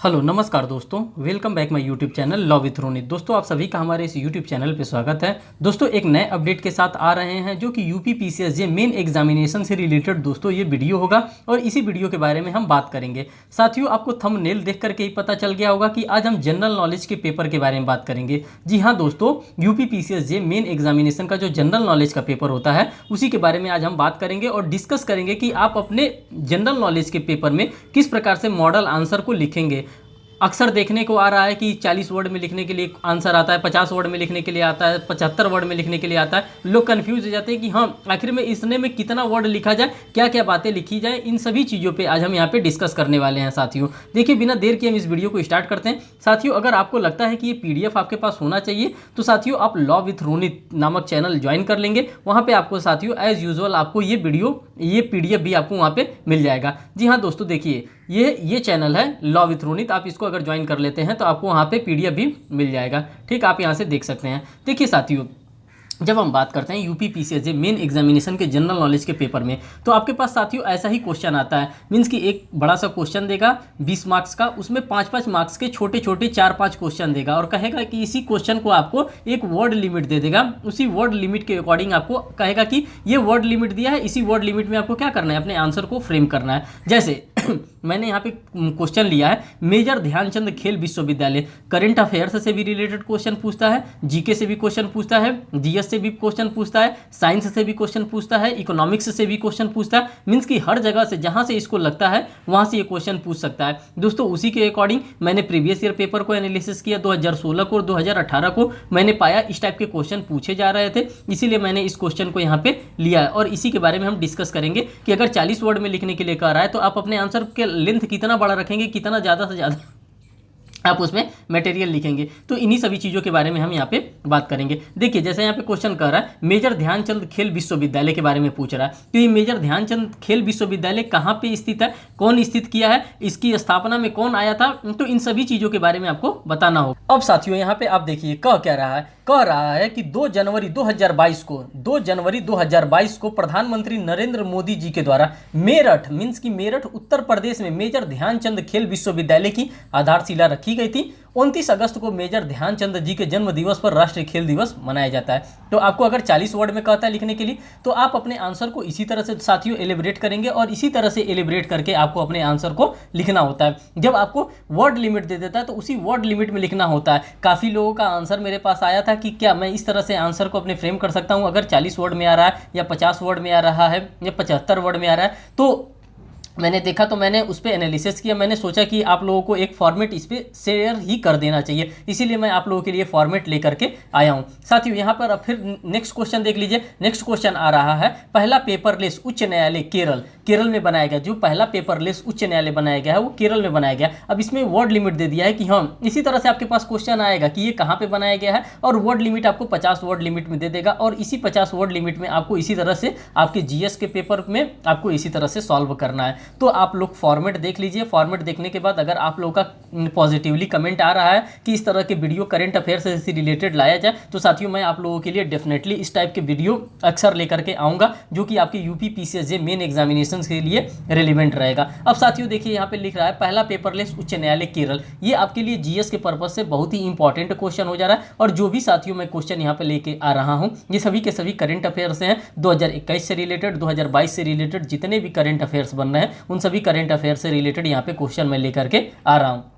Hello नमस्कार दोस्तों, welcome back my YouTube channel law with Ronit. दोस्तों आप सभी का हमारे इस यूट्यूब चैनल पे स्वागत है। दोस्तों एक नए अपडेट के साथ आ रहे हैं जो कि यूपी पीसीएसजे मेन एग्जामिनेशन से रिलेटेड दोस्तों ये वीडियो होगा और इसी वीडियो के बारे में हम बात करेंगे। साथियों आपको थंबनेल देख करके ही पता चल गया होगा कि आज हम जनरल नॉलेज के पेपर के बारे में बात करेंगे। जी हाँ दोस्तों, यूपी पीसीएसजे मेन एग्जामिनेशन का जो जनरल नॉलेज का पेपर होता है उसी के बारे में आज हम बात करेंगे और डिस्कस करेंगे कि आप अपने जनरल नॉलेज के पेपर में किस प्रकार से मॉडल आंसर को लिखेंगे। अक्सर देखने को आ रहा है कि 40 वर्ड में लिखने के लिए आंसर आता है, 50 वर्ड में लिखने के लिए आता है, 75 वर्ड में लिखने के लिए आता है। लोग कंफ्यूज हो जाते हैं कि हाँ आखिर में इसने में कितना वर्ड लिखा जाए, क्या क्या बातें लिखी जाए। इन सभी चीज़ों पे आज हम यहाँ पे डिस्कस करने वाले हैं साथियों। देखिए बिना देर के हम इस वीडियो को स्टार्ट करते हैं। साथियों अगर आपको लगता है कि ये PDF आपके पास होना चाहिए तो साथियों आप लॉ विथ रोनित नामक चैनल ज्वाइन कर लेंगे। वहाँ पर आपको साथियों एज यूजुअल आपको ये PDF भी आपको वहाँ पर मिल जाएगा। जी हाँ दोस्तों, देखिए ये चैनल है लॉ विथ रोनित। आप इसको अगर ज्वाइन कर लेते हैं तो आपको वहाँ पे PDF भी मिल जाएगा। ठीक, आप यहाँ से देख सकते हैं। देखिए साथियों, जब हम बात करते हैं यूपी पीसीएसजे मेन एग्जामिनेशन के जनरल नॉलेज के पेपर में तो आपके पास साथियों ऐसा ही क्वेश्चन आता है। मीन्स कि एक बड़ा सा क्वेश्चन देगा 20 मार्क्स का, उसमें 5-5 मार्क्स के छोटे छोटे 4-5 क्वेश्चन देगा और कहेगा कि इसी क्वेश्चन को आपको एक वर्ड लिमिट दे देगा। उसी वर्ड लिमिट के अकॉर्डिंग आपको कहेगा कि ये वर्ड लिमिट दिया है, इसी वर्ड लिमिट में आपको क्या करना है, अपने आंसर को फ्रेम करना है। जैसे मैंने यहाँ पे क्वेश्चन लिया है मेजर ध्यानचंद खेल विश्वविद्यालय। करंट अफेयर्स से भी रिलेटेड क्वेश्चन पूछता है, जीके से भी क्वेश्चन पूछता है, जीएस से भी क्वेश्चन पूछता है, साइंस से भी क्वेश्चन पूछता है, इकोनॉमिक्स से भी क्वेश्चन पूछता है। मीन्स कि हर जगह से जहाँ से इसको लगता है वहाँ से ये क्वेश्चन पूछ सकता है। दोस्तों उसी के अकॉर्डिंग मैंने प्रीवियस ईयर पेपर को एनालिसिस किया 2016 को और 2018 को। मैंने पाया इस टाइप के क्वेश्चन पूछे जा रहे थे, इसीलिए मैंने इस क्वेश्चन को यहाँ पे लिया और इसी के बारे में हम डिस्कस करेंगे कि अगर 40 वर्ड में लिखने के लिए कह रहा है तो आप अपने आंसर के लेंथ कितना बड़ा रखेंगे, कितना ज़्यादा से ज़्यादा आप उसमें मटेरियल लिखेंगे। तो इन्हीं सभी चीज़ों के बारे में हम यहाँ पे बात करेंगे। देखिए जैसे यहाँ पे क्वेश्चन कर रहा है मेजर ध्यानचंद खेल विश्वविद्यालय के बारे में पूछ रहा है कि ये मेजर ध्यानचंद खेल विश्वविद्यालय कहाँ पे स्थित है, कौन स्थित किया है, इसकी स्थापना में कौन आया था, तो इन सभी चीज़ों के बारे में आपको बताना होगा। अब साथियों यहाँ पे आप देखिए कह रहा है कि 2 जनवरी 2022 को प्रधानमंत्री नरेंद्र मोदी जी के द्वारा मेरठ मीन्स की मेरठ उत्तर प्रदेश में मेजर ध्यानचंद खेल विश्वविद्यालय की आधारशिला रखी गई थी। 29 अगस्त को मेजर ध्यानचंद जी के जन्म दिवस पर राष्ट्रीय खेल दिवस मनाया जाता है। तो आपको अगर 40 वर्ड में कहता है लिखने के लिए तो आप अपने आंसर को इसी तरह से साथियों एलिब्रेट करेंगे और इसी तरह से एलिब्रेट करके आपको अपने आंसर को लिखना होता है। जब आपको वर्ड लिमिट दे देता है तो उसी वर्ड लिमिट में लिखना होता है। काफ़ी लोगों का आंसर मेरे पास आया था कि क्या मैं इस तरह से आंसर को अपने फ्रेम कर सकता हूँ, अगर 40 वर्ड में आ रहा है या 50 वर्ड में आ रहा है या 75 वर्ड में आ रहा है। तो मैंने देखा तो मैंने उस पर एनालिसिस किया। मैंने सोचा कि आप लोगों को एक फॉर्मेट इस पर शेयर ही कर देना चाहिए, इसीलिए मैं आप लोगों के लिए फॉर्मेट लेकर के आया हूँ। साथियों यहाँ पर अब फिर नेक्स्ट क्वेश्चन देख लीजिए। नेक्स्ट क्वेश्चन आ रहा है पहला पेपरलेस उच्च न्यायालय केरल में बनाया गया। जो पहला पेपरलेस उच्च न्यायालय बनाया गया है वो केरल में बनाया गया। अब इसमें वर्ड लिमिट दे दिया है कि हाँ इसी तरह से आपके पास क्वेश्चन आएगा कि ये कहाँ पे बनाया गया है और वर्ड लिमिट आपको 50 वर्ड लिमिट में दे देगा और इसी 50 वर्ड लिमिट में आपको इसी तरह से आपके जीएस के पेपर में आपको इसी तरह से सॉल्व करना है। तो आप लोग फॉर्मेट देख लीजिए। फॉर्मेट देखने के बाद अगर आप लोगों का पॉजिटिवली कमेंट आ रहा है कि इस तरह के वीडियो करंट अफेयर से रिलेटेड लाया जाए तो साथियों मैं आप लोगों के लिए डेफिनेटली इस टाइप के वीडियो अक्सर लेकर के आऊँगा जो कि आपके यूपी पीसीएसजे मेन एग्जामिनेशन के लिए रेलिवेंट रहेगा। अब साथियों देखिए यहाँ पे लिख रहा है पहला पेपरलेस उच्च न्यायालय केरल। ये आपके लिए जीएस के पर्पज से बहुत ही इंपॉर्टेंट क्वेश्चन हो जा रहा है और जो भी साथियों मैं क्वेश्चन यहाँ पे लेके आ रहा हूँ ये सभी के सभी करंट अफेयर से हैं। 2021 से रिलेटेड, 2022 से रिलेटेड जितने भी करंट अफेयर्स बन रहे हैं उन सभी करंट अफेयर से रिलेटेड यहाँ पे क्वेश्चन मैं लेकर के आ रहा हूँ।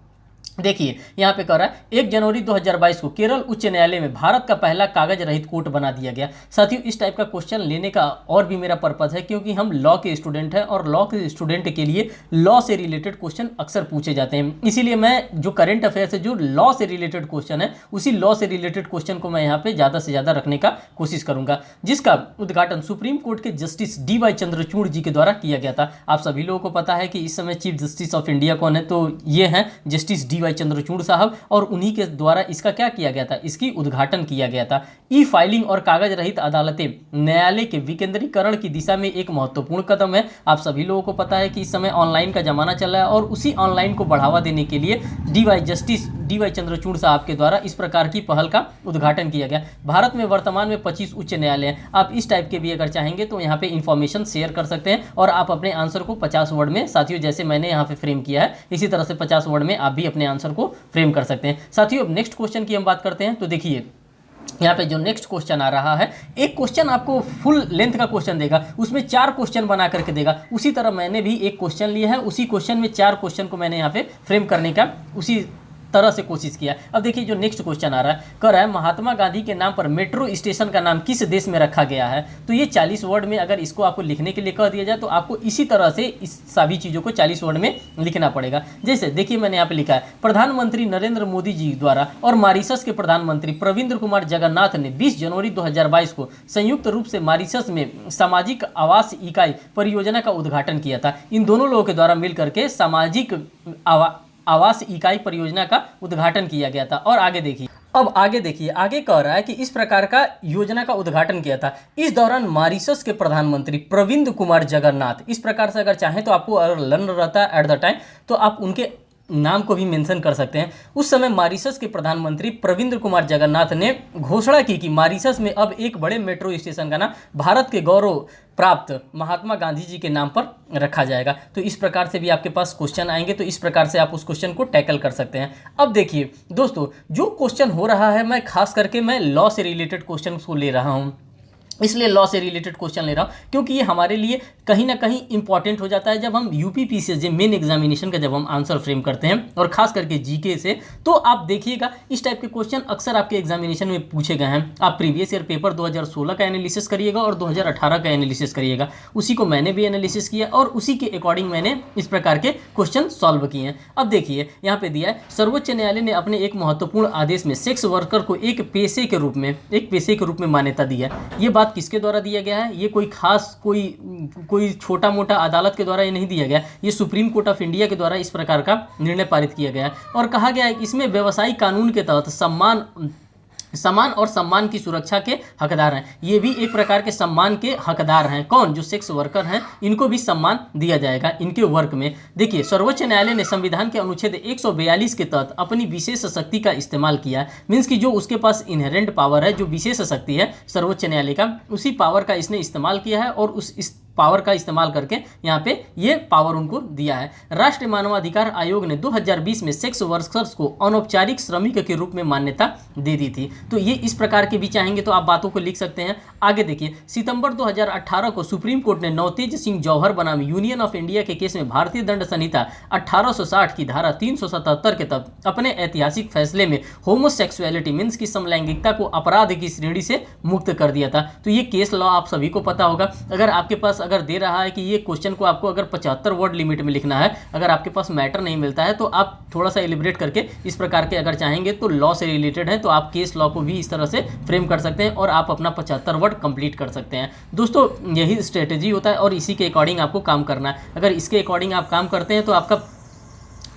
देखिए यहाँ पे कह रहा है 1 जनवरी 2022 को केरल उच्च न्यायालय में भारत का पहला कागज रहित कोर्ट बना दिया गया। साथियों इस टाइप का क्वेश्चन लेने का और भी मेरा पर्पस है क्योंकि हम लॉ के स्टूडेंट हैं और लॉ के स्टूडेंट के लिए लॉ से रिलेटेड क्वेश्चन अक्सर पूछे जाते हैं। इसीलिए मैं जो करंट अफेयर से जो लॉ से रिलेटेड क्वेश्चन है उसी लॉ से रिलेटेड क्वेश्चन को मैं यहाँ पे ज़्यादा से ज़्यादा रखने का कोशिश करूँगा, जिसका उद्घाटन सुप्रीम कोर्ट के जस्टिस DY चंद्रचूड़ जी के द्वारा किया गया था। आप सभी लोगों को पता है कि इस समय चीफ जस्टिस ऑफ इंडिया कौन है, तो ये हैं जस्टिस DY चंद्रचूड़ साहब और उन्हीं के द्वारा इसका क्या किया गया था, इसकी उद्घाटन किया गया था। ई फाइलिंग और कागज रहित अदालतें न्यायालय के विकेंद्रीकरण की दिशा में एक महत्वपूर्ण कदम है। आप सभी लोगों को पता है कि इस समय ऑनलाइन का जमाना चल रहा है और उसी ऑनलाइन को बढ़ावा देने के लिए DY जस्टिस डी.वाई. चंद्रचूड़ साहब के द्वारा इस प्रकार की पहल का उद्घाटन किया गया। भारत में वर्तमान में 25 उच्च न्यायालय हैं। आप इस टाइप के भी अगर चाहेंगे तो यहाँ पे इन्फॉर्मेशन शेयर कर सकते हैं और आप अपने आंसर को 50 वर्ड में, साथियों जैसे मैंने यहाँ पे फ्रेम किया है इसी तरह से 50 वर्ड में आप भी अपने आंसर को फ्रेम कर सकते हैं। साथियों अब नेक्स्ट क्वेश्चन की हम बात करते हैं। तो देखिए यहाँ पे जो नेक्स्ट क्वेश्चन आ रहा है, एक क्वेश्चन आपको फुल लेंथ का क्वेश्चन देगा, उसमें 4 क्वेश्चन बना करके देगा। उसी तरह मैंने भी एक क्वेश्चन लिया है, उसी क्वेश्चन में 4 क्वेश्चन को मैंने यहाँ पे फ्रेम करने का उसी तरह से कोशिश किया। अब देखिए जो नेक्स्ट क्वेश्चन आ रहा है, कह रहा है महात्मा गांधी के नाम पर मेट्रो स्टेशन का नाम किस देश में रखा गया है। तो ये 40 वर्ड में अगर इसको आपको लिखने के लिए कह दिया जाए तो आपको इसी तरह से इस सभी चीज़ों को 40 वर्ड में लिखना पड़ेगा। जैसे देखिए मैंने यहाँ पे लिखा है, प्रधानमंत्री नरेंद्र मोदी जी द्वारा और मॉरिशस के प्रधानमंत्री प्रविंद्र कुमार जगन्नाथ ने 20 जनवरी 2022 को संयुक्त रूप से मॉरिशस में सामाजिक आवास इकाई परियोजना का उद्घाटन किया था। इन दोनों लोगों के द्वारा मिल करके सामाजिक आवास इकाई परियोजना का उद्घाटन किया गया था। और आगे देखिए, अब आगे देखिए, आगे कह रहा है कि इस प्रकार का योजना का उद्घाटन किया था। इस दौरान मॉरिशस के प्रधानमंत्री प्रविंद्र कुमार जगन्नाथ, इस प्रकार से अगर चाहें तो आपको अगर लर्न रहता है एट द टाइम तो आप उनके नाम को भी मेंशन कर सकते हैं। उस समय मॉरिशस के प्रधानमंत्री प्रविंद्र कुमार जगन्नाथ ने घोषणा की कि मॉरिशस में अब एक बड़े मेट्रो स्टेशन का नाम भारत के गौरव प्राप्त महात्मा गांधी जी के नाम पर रखा जाएगा। तो इस प्रकार से भी आपके पास क्वेश्चन आएंगे, तो इस प्रकार से आप उस क्वेश्चन को टैकल कर सकते हैं। अब देखिए दोस्तों, जो क्वेश्चन हो रहा है मैं खास करके मैं लॉ से रिलेटेड क्वेश्चन को ले रहा हूँ, इसलिए लॉ से रिलेटेड क्वेश्चन ले रहा हूँ क्योंकि ये हमारे लिए कहीं ना कहीं इंपॉर्टेंट हो जाता है जब हम यूपीपीसीएसजे मेन एग्जामिनेशन का जब हम आंसर फ्रेम करते हैं, और खास करके जीके से। तो आप देखिएगा इस टाइप के क्वेश्चन अक्सर आपके एग्जामिनेशन में पूछे गए हैं। आप प्रीवियस ईयर पेपर 2016 का एनालिसिस करिएगा और 2018 का एनालिसिस करिएगा। उसी को मैंने भी एनालिसिस किया और उसी के अकॉर्डिंग मैंने इस प्रकार के क्वेश्चन सॉल्व किए हैं। अब देखिए यहाँ पे दिया है, सर्वोच्च न्यायालय ने अपने एक महत्वपूर्ण आदेश में सेक्स वर्कर को एक पेशे के रूप में मान्यता दी है। ये बात किसके द्वारा दिया गया है? ये कोई खास कोई छोटा मोटा अदालत के द्वारा ये नहीं दिया गया, ये सुप्रीम कोर्ट ऑफ इंडिया के द्वारा इस प्रकार का निर्णय पारित किया गया है। और कहा गया है कि इसमें व्यवसायिक कानून के तहत समान और सम्मान की सुरक्षा के हकदार हैं। ये भी एक प्रकार के सम्मान के हकदार हैं। कौन? जो सेक्स वर्कर हैं, इनको भी सम्मान दिया जाएगा इनके वर्क में। देखिए सर्वोच्च न्यायालय ने संविधान के अनुच्छेद 142 के तहत अपनी विशेष शक्ति का इस्तेमाल किया। मीन्स कि जो उसके पास इनहेरेंट पावर है, जो विशेष शक्ति है सर्वोच्च न्यायालय का, उसी पावर का इसने इस्तेमाल किया है और उस पावर का इस्तेमाल करके यहाँ पे ये पावर उनको दिया है। राष्ट्रीय मानवाधिकार आयोग ने 2020 में सेक्स वर्कर्स को अनौपचारिक श्रमिक के रूप में मान्यता दे दी थी। तो ये इस प्रकार के भी चाहेंगे तो आप बातों को लिख सकते हैं। आगे देखिए, सितंबर 2018 को सुप्रीम कोर्ट ने नवतेज सिंह जौहर बनाम यूनियन ऑफ इंडिया के केस में भारतीय दंड संहिता 1860 की धारा 377 के तहत अपने ऐतिहासिक फैसले में होमोसेक्सुअलिटी मीन्स की समलैंगिकता को अपराध की श्रेणी से मुक्त कर दिया था। तो ये केस लॉ आप सभी को पता होगा। अगर आपके पास अगर दे रहा है कि ये क्वेश्चन को आपको अगर 75 वर्ड लिमिट में लिखना है, अगर आपके पास मैटर नहीं मिलता है तो आप थोड़ा सा एलिब्रेट करके इस प्रकार के अगर चाहेंगे तो लॉ से रिलेटेड है तो आप केस लॉ को भी इस तरह से फ्रेम कर सकते हैं और आप अपना 75 वर्ड कंप्लीट कर सकते हैं। दोस्तों यही स्ट्रेटेजी होता है और इसी के अकॉर्डिंग आपको काम करना है। अगर इसके अकॉर्डिंग आप काम करते हैं तो आपका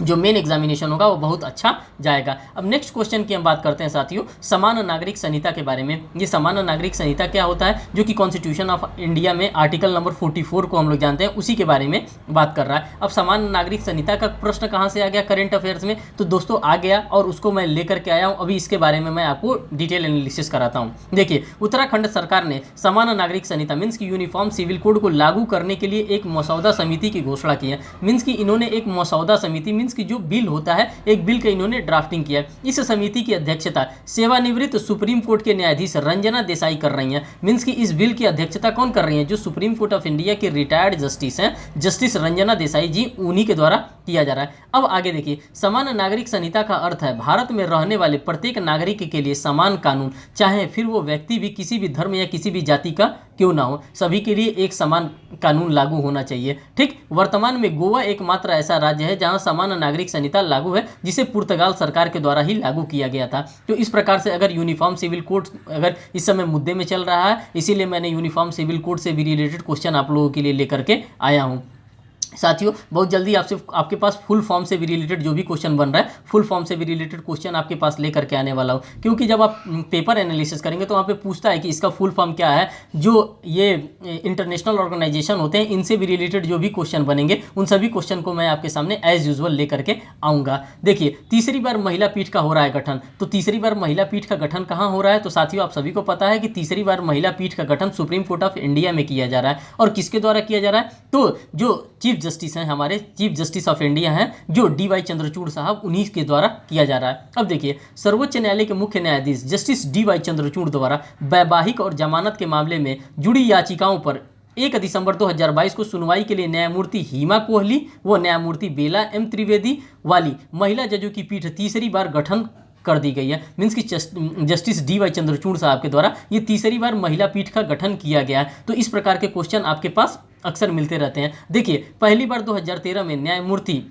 जो मेन एग्जामिनेशन होगा वो बहुत अच्छा जाएगा। अब नेक्स्ट क्वेश्चन की हम बात करते हैं साथियों, समान नागरिक संहिता के बारे में। ये समान नागरिक संहिता क्या होता है? जो कि कॉन्स्टिट्यूशन ऑफ इंडिया में आर्टिकल नंबर 44 को हम लोग जानते हैं, उसी के बारे में बात कर रहा है। अब समान नागरिक संहिता का प्रश्न कहाँ से आ गया करेंट अफेयर्स में? तो दोस्तों आ गया और उसको मैं लेकर के आया हूँ। अभी इसके बारे में मैं आपको डिटेल एनालिसिस कराता हूँ। देखिए उत्तराखंड सरकार ने समान नागरिक संहिता मीन्स की यूनिफॉर्म सिविल कोड को लागू करने के लिए एक मसौदा समिति की घोषणा की है। मीन्स की इन्होंने एक मसौदा समिति की जो बिल होता है, एक बिल का इन्होंने ड्राफ्टिंग किया। इस समिति की अध्यक्षता सेवानिवृत्त सुप्रीम कोर्ट के न्यायाधीश रंजना देसाई कर रही हैं। मीन्स की इस बिल की अध्यक्षता कौन कर रही हैं? जो सुप्रीम कोर्ट ऑफ इंडिया के रिटायर्ड जस्टिस हैं, जस्टिस रंजना देसाई जी, उन्हीं के द्वारा किया जा रहा है। अब आगे देखिए, समान नागरिक संहिता का अर्थ है भारत में रहने वाले प्रत्येक नागरिक के लिए समान कानून, चाहे फिर वो व्यक्ति भी किसी भी धर्म या किसी भी जाति का क्यों ना हो, सभी के लिए एक समान कानून लागू होना चाहिए। ठीक, वर्तमान में गोवा एकमात्र ऐसा राज्य है जहां समान नागरिक संहिता लागू है, जिसे पुर्तगाल सरकार के द्वारा ही लागू किया गया था। तो इस प्रकार से अगर यूनिफॉर्म सिविल कोड अगर इस समय मुद्दे में चल रहा है, इसीलिए मैंने यूनिफॉर्म सिविल कोड से भी रिलेटेड क्वेश्चन आप लोगों के लिए लेकर के आया हूँ। साथियों बहुत जल्दी आपसे आपके पास फुल फॉर्म से भी रिलेटेड जो भी क्वेश्चन बन रहा है, फुल फॉर्म से भी रिलेटेड क्वेश्चन आपके पास लेकर के आने वाला हूँ, क्योंकि जब आप पेपर एनालिसिस करेंगे तो वहाँ पे पूछता है कि इसका फुल फॉर्म क्या है। जो ये इंटरनेशनल ऑर्गेनाइजेशन होते हैं इनसे भी रिलेटेड जो भी क्वेश्चन बनेंगे उन सभी क्वेश्चन को मैं आपके सामने एज यूजुअल लेकर के आऊँगा। देखिए तीसरी बार महिला पीठ का हो रहा है गठन, तो तीसरी बार महिला पीठ का गठन कहाँ हो रहा है, तो साथियों आप सभी को पता है कि तीसरी बार महिला पीठ का गठन सुप्रीम कोर्ट ऑफ इंडिया में किया जा रहा है। और किसके द्वारा किया जा रहा है, तो जो चीफ जस्टिस हैं, हमारे चीफ जस्टिस ऑफ इंडिया हैं जो DY चंद्रचूड़ साहब, उन्हीं के द्वारा किया जा रहा है। अब देखिए सर्वोच्च न्यायालय के मुख्य न्यायाधीश जस्टिस DY चंद्रचूड़ द्वारा वैवाहिक और जमानत के मामले में जुड़ी याचिकाओं पर 1 दिसंबर 2022 को सुनवाई के लिए न्यायमूर्ति हिमा कोहली व न्यायमूर्ति बेला M त्रिवेदी वाली महिला जजों की पीठ तीसरी बार गठन कर दी गई है। मीन्स कि जस्टिस DY चंद्रचूड़ साहब के द्वारा ये तीसरी बार महिला पीठ का गठन किया गया है। तो इस प्रकार के क्वेश्चन आपके पास अक्सर मिलते रहते हैं। देखिए पहली बार 2013 में न्यायमूर्ति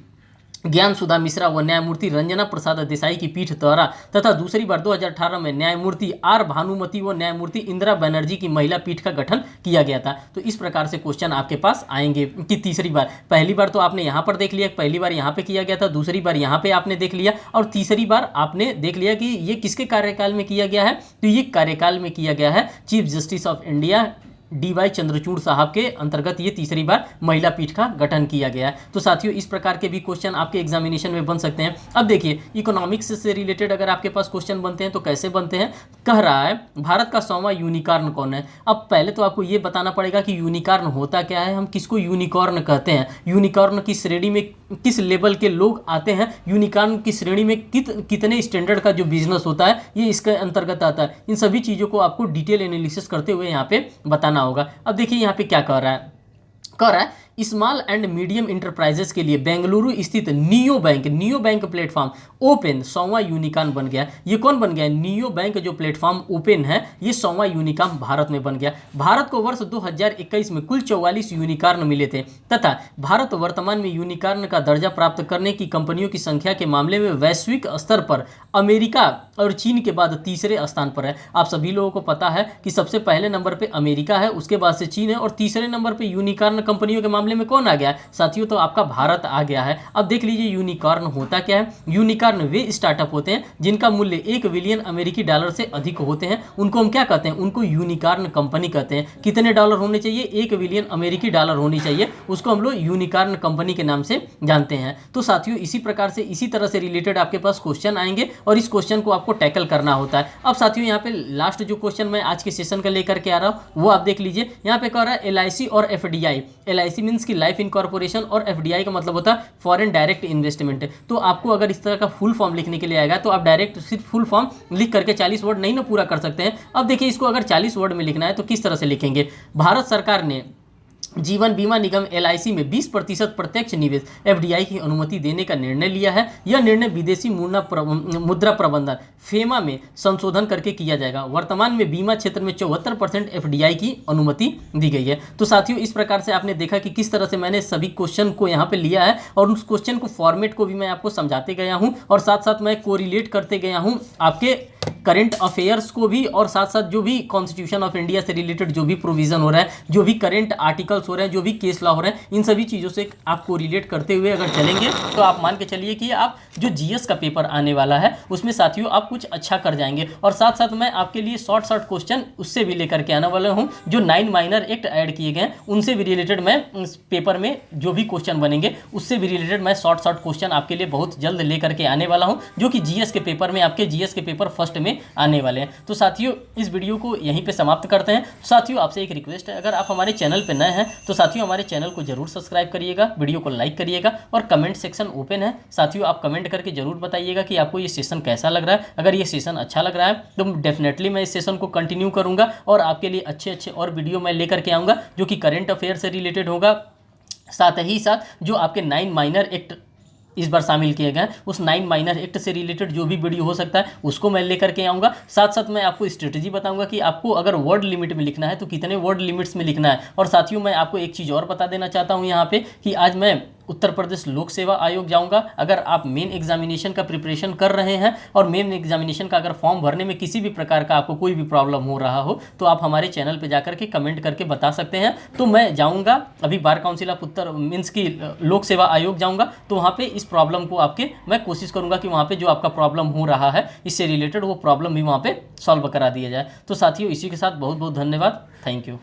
ज्ञान सुधा मिश्रा व न्यायमूर्ति रंजना प्रसाद देसाई की पीठ द्वारा तथा दूसरी बार 2018 में न्यायमूर्ति R भानुमति व न्यायमूर्ति इंदिरा बनर्जी की महिला पीठ का गठन किया गया था। तो इस प्रकार से क्वेश्चन आपके पास आएंगे कि तीसरी बार, पहली बार तो आपने यहाँ पर देख लिया, पहली बार यहाँ पे किया गया था, दूसरी बार यहाँ पे आपने देख लिया और तीसरी बार आपने देख लिया कि ये किसके कार्यकाल में किया गया है, तो ये कार्यकाल में किया गया है chief justice of India DY Chandrachud साहब के अंतर्गत ये तीसरी बार महिला पीठ का गठन किया गया है। तो साथियों इस प्रकार के भी क्वेश्चन आपके एग्जामिनेशन में बन सकते हैं। अब देखिए इकोनॉमिक्स से रिलेटेड अगर आपके पास क्वेश्चन बनते हैं तो कैसे बनते हैं, कह रहा है भारत का 100वां यूनिकॉर्न कौन है। अब पहले तो आपको ये बताना पड़ेगा कि यूनिकॉर्न होता क्या है, हम किसको यूनिकॉर्न कहते हैं, यूनिकॉर्न की श्रेणी में किस लेवल के लोग आते हैं, यूनिकॉर्न की श्रेणी में कितने स्टैंडर्ड का जो बिजनेस होता है ये इसके अंतर्गत आता है। इन सभी चीज़ों को आपको डिटेल एनालिसिस करते हुए यहाँ पे बताना होगा। अब देखिए यहाँ पे क्या कह रहा है स्मॉल एंड मीडियम इंटरप्राइजेस के लिए बेंगलुरु स्थित नियो बैंक प्लेटफॉर्म ओपन 100वां यूनिकॉर्न बन गया। ये कौन बन गया, नियो बैंक जो प्लेटफॉर्म ओपन है ये 100वां यूनिकॉर्न भारत में बन गया। भारत को वर्ष 2021 में कुल 44 यूनिकॉर्न मिले थे तथा भारत वर्तमान में यूनिकॉर्न का दर्जा प्राप्त करने की कंपनियों की संख्या के मामले में वैश्विक स्तर पर अमेरिका और चीन के बाद तीसरे स्थान पर है। आप सभी लोगों को पता है कि सबसे पहले नंबर पे अमेरिका है, उसके बाद से चीन है और तीसरे नंबर पे यूनिकॉर्न कंपनियों के मामले में कौन आ गया है साथियों, तो आपका भारत आ गया है। अब देख लीजिए यूनिकॉर्न होता क्या है। यूनिकॉर्न वे स्टार्टअप होते हैं जिनका मूल्य 1 बिलियन अमेरिकी डॉलर से अधिक होते हैं, उनको हम क्या कहते हैं, उनको यूनिकॉर्न कंपनी कहते हैं। कितने डॉलर होने चाहिए, 1 बिलियन अमेरिकी डॉलर होनी चाहिए, उसको हम लोग यूनिकॉर्न कंपनी के नाम से जानते हैं। तो साथियों इसी प्रकार से इसी तरह से रिलेटेड आपके पास क्वेश्चन आएंगे और इस क्वेश्चन को आपको टैकल करना होता है। अब साथियों यहाँ पे लास्ट जो क्वेश्चन मैं आज के सेशन का लेकर के आ रहा हूँ वो आप देख लीजिए। यहाँ पे कह रहा है LIC और FDI। LIC मीन्स की लाइफ इनकॉर्पोरेशन और FDI का मतलब होता है फॉरेन डायरेक्ट इन्वेस्टमेंट। तो आपको अगर इस तरह का फुल फॉर्म लिखने के लिए आएगा तो आप डायरेक्ट सिर्फ फुल फॉर्म लिख करके 40 वर्ड नहीं ना पूरा कर सकते हैं। अब देखिए इसको अगर 40 वर्ड में लिखना है तो किस तरह से लिखेंगे। भारत सरकार ने जीवन बीमा निगम LIC में 20% प्रत्यक्ष निवेश FDI की अनुमति देने का निर्णय लिया है। यह निर्णय विदेशी मुद्रा प्रबंधन FEMA में संशोधन करके किया जाएगा। वर्तमान में बीमा क्षेत्र में 74% FDI की अनुमति दी गई है। तो साथियों इस प्रकार से आपने देखा कि किस तरह से मैंने सभी क्वेश्चन को यहाँ पे लिया है और उस क्वेश्चन को फॉर्मेट को भी मैं आपको समझाते गया हूँ और साथ साथ मैं कोरिलेट करते गया हूँ आपके करंट अफेयर्स को भी और साथ साथ जो भी कॉन्स्टिट्यूशन ऑफ इंडिया से रिलेटेड जो भी प्रोविजन हो रहा है, जो भी करंट आर्टिकल्स हो रहे हैं, जो भी केस लॉ हो रहे हैं, इन सभी चीज़ों से आपको रिलेट करते हुए अगर चलेंगे तो आप मान के चलिए कि आप जो GS का पेपर आने वाला है उसमें साथियों आप कुछ अच्छा कर जाएंगे। और साथ साथ मैं आपके लिए शॉर्ट क्वेश्चन उससे भी लेकर के आने वाला हूँ। जो 9 माइनर एक्ट ऐड किए गए हैं उनसे भी रिलेटेड मैं इस पेपर में जो भी क्वेश्चन बनेंगे उससे भी रिलेटेड मैं शॉर्ट क्वेश्चन आपके लिए बहुत जल्द लेकर के आने वाला हूँ, जो कि GS के पेपर में आपके GS के पेपर फर्स्ट में आने वाले हैं। तो साथियों इस वीडियो को यहीं पे समाप्त करते हैं। साथियों आपसे एक रिक्वेस्ट है, अगर आप हमारे चैनल पे नए हैं तो साथियों हमारे चैनल को जरूर सब्सक्राइब करिएगा, वीडियो को लाइक करिएगा और कमेंट सेक्शन ओपन है। साथियों आप कमेंट करके जरूर बताइएगा कि आपको ये सेशन कैसा लग रहा है। अगर ये सेशन अच्छा लग रहा है तो डेफिनेटली मैं इस सेशन को कंटिन्यू करूँगा और आपके लिए अच्छे अच्छे और वीडियो मैं लेकर के आऊँगा जो कि करेंट अफेयर से रिलेटेड होगा। साथ ही साथ जो आपके 9 माइनर एक्ट इस बार शामिल किए गए उस 9 माइनर एक्ट से रिलेटेड जो भी वीडियो हो सकता है उसको मैं लेकर के आऊँगा। साथ साथ मैं आपको स्ट्रेटजी बताऊंगा कि आपको अगर वर्ड लिमिट में लिखना है तो कितने वर्ड लिमिट्स में लिखना है। और साथियों मैं आपको एक चीज़ और बता देना चाहता हूँ यहाँ पे कि आज मैं उत्तर प्रदेश लोक सेवा आयोग जाऊंगा। अगर आप मेन एग्जामिनेशन का प्रिपरेशन कर रहे हैं और मेन एग्जामिनेशन का अगर फॉर्म भरने में किसी भी प्रकार का आपको कोई भी प्रॉब्लम हो रहा हो तो आप हमारे चैनल पे जाकर के कमेंट करके बता सकते हैं। तो मैं जाऊंगा अभी bar council of Uttar means की लोक सेवा आयोग जाऊंगा, तो वहाँ पे इस प्रॉब्लम को आपके मैं कोशिश करूंगा कि वहाँ पे जो आपका प्रॉब्लम हो रहा है इससे रिलेटेड वो प्रॉब्लम भी वहाँ पे सॉल्व करा दिया जाए। तो साथियों इसी के साथ बहुत बहुत धन्यवाद। Thank you.